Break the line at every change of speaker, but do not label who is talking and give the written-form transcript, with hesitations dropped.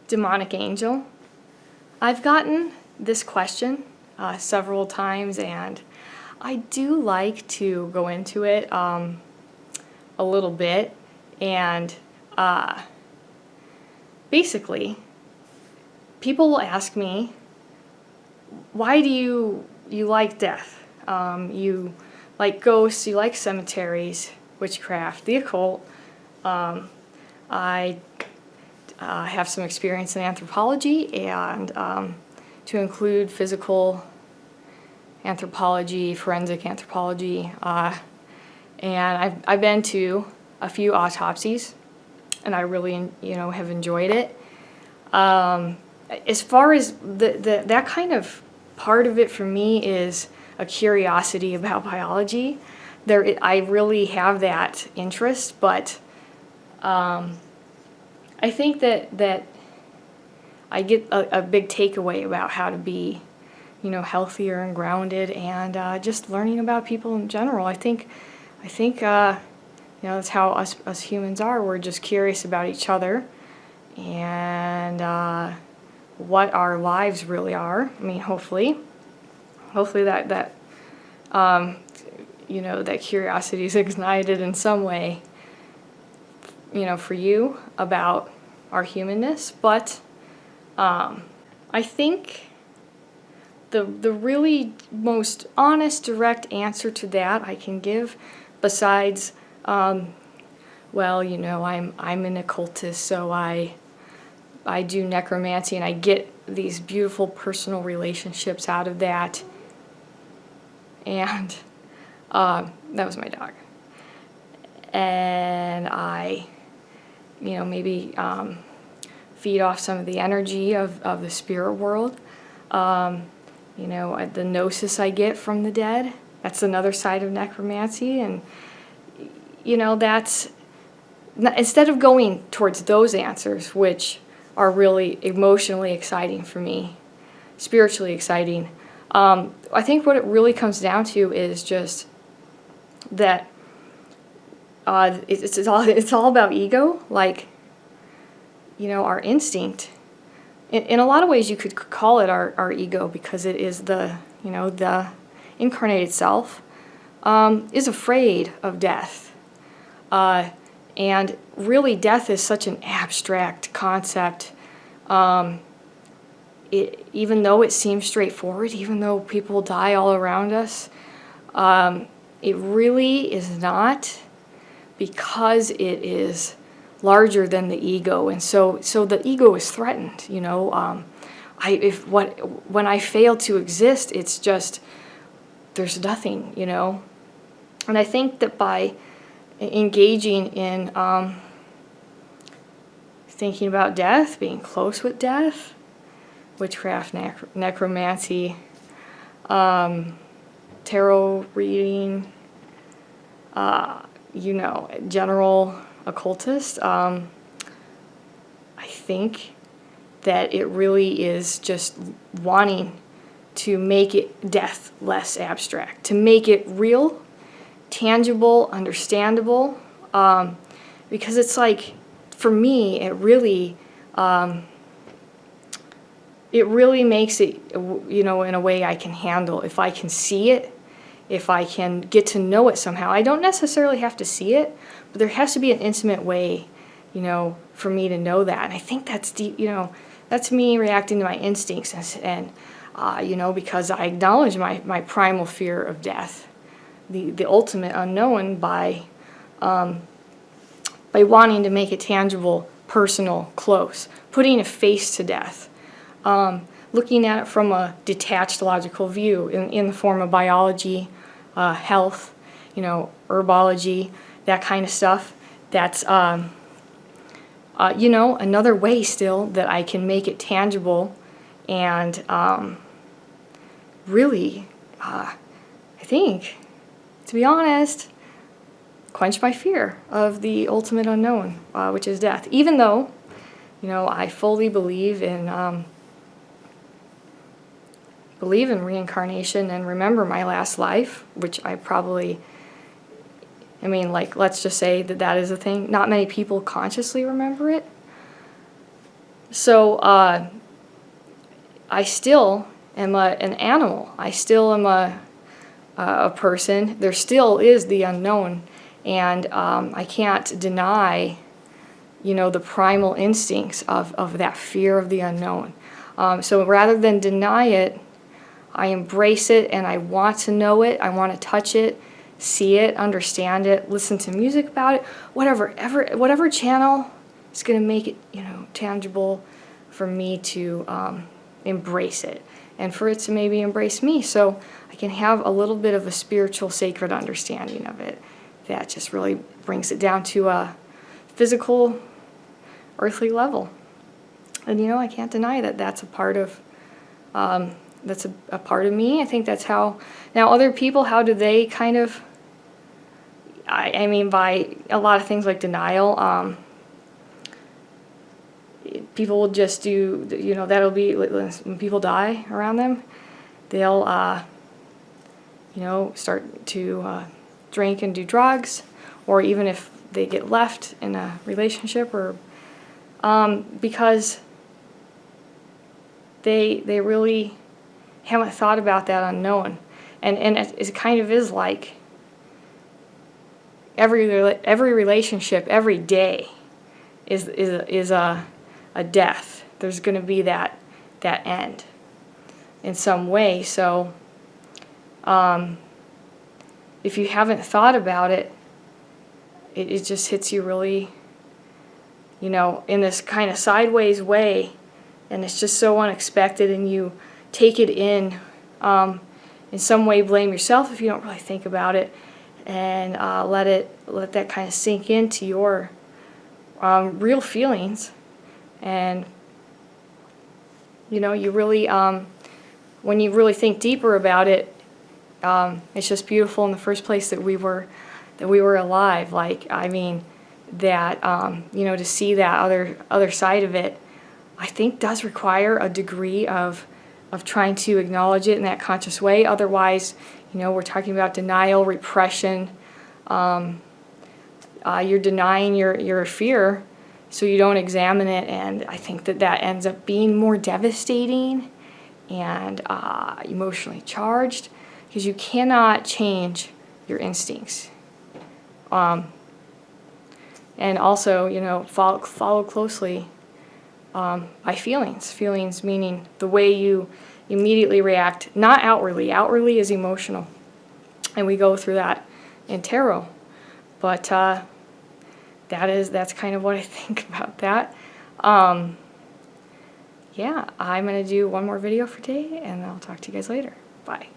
demonic angel. I've gotten this question several times, and I do like to go into it a little bit. And basically, people will ask me, why do you like death? You like ghosts, you like cemeteries, witchcraft, the occult. I have some experience in anthropology, and to include physical anthropology, forensic anthropology, and I've been to a few autopsies, and I really have enjoyed it. As far as that kind of part of it for me is a curiosity about biology. I really have that interest, but I think that I get a big takeaway about how to be, healthier and grounded, and just learning about people in general. I think that's how us humans are. We're just curious about each other and what our lives really are. I mean, hopefully that that curiosity is ignited in some way, for you about our humanness. But I think the really most honest, direct answer to that I can give, besides, I'm an occultist, so I do necromancy, and I get these beautiful personal relationships out of that. And that was my dog. And I, maybe feed off some of the energy of the spirit world. The gnosis I get from the dead. That's another side of necromancy. And, that's, instead of going towards those answers, which are really emotionally exciting for me, spiritually exciting, I think what it really comes down to is just that it's all about ego, like, our instinct. In a lot of ways, you could call it our ego, because it is the incarnated self is afraid of death. And really, death is such an abstract concept. Even though it seems straightforward, even though people die all around us, it really is not, because it is larger than the ego, and so the ego is threatened. When I fail to exist, it's just there's nothing, And I think that by engaging in thinking about death, being close with death, witchcraft, necromancy, tarot reading, general occultist, I think that it really is just wanting to make death less abstract, to make it real, tangible, understandable, because it's like, for me, it really makes it, in a way I can handle. If I can see it, if I can get to know it somehow. I don't necessarily have to see it, but there has to be an intimate way, for me to know that. And I think that's deep, that's me reacting to my instincts, and because I acknowledge my primal fear of death, the ultimate unknown, by wanting to make it tangible, personal, close, putting a face to death, looking at it from a detached logical view in the form of biology, health, herbology, that kind of stuff. That's another way still that I can make it tangible, and really, I think, to be honest, quench my fear of the ultimate unknown, which is death. Even though, I fully believe in reincarnation and remember my last life, which I probably, let's just say that is a thing. Not many people consciously remember it. So I still am an animal. I still am a person. There still is the unknown, and I can't deny, the primal instincts of that fear of the unknown. So rather than deny it, I embrace it, and I want to know it. I want to touch it, see it, understand it, listen to music about it, whatever channel is going to make it, tangible for me to embrace it, and for it to maybe embrace me, so I can have a little bit of a spiritual, sacred understanding of it that just really brings it down to a physical, earthly level. And I can't deny that that's a part of a part of me. I think that's how. Now, other people, how do they kind of? I mean, by a lot of things like denial. People will just do, that'll be when people die around them, they'll, start to drink and do drugs, or even if they get left in a relationship, or because they really haven't thought about that unknown, and it kind of is like every relationship, every day is a death. There's going to be that end in some way. So if you haven't thought about it, it just hits you really, in this kind of sideways way, and it's just so unexpected, and you take it in some way blame yourself if you don't really think about it, and let that kind of sink into your real feelings. And you really, when you really think deeper about it, it's just beautiful in the first place that we were alive. Like, I mean, that to see that other side of it, I think does require a degree of trying to acknowledge it in that conscious way. Otherwise, we're talking about denial, repression. You're denying your fear, so you don't examine it, and I think that ends up being more devastating and emotionally charged, because you cannot change your instincts. And also, follow closely by feelings. Feelings meaning the way you immediately react, not outwardly. Outwardly is emotional, and we go through that in tarot. But that's kind of what I think about that. Yeah, I'm going to do one more video for today, and I'll talk to you guys later. Bye.